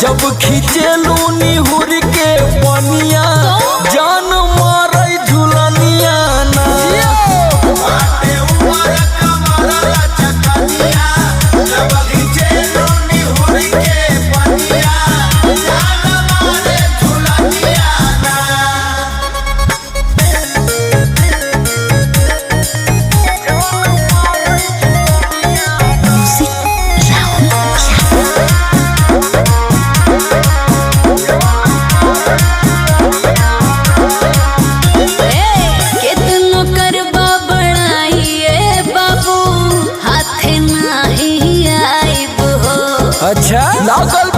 जब खींचेलू निहुर के पनिया जान मारे झुलनिया ना जब खींचेलू निहुर के पनिया जान मारे झुलनिया ना। अच्छा लागल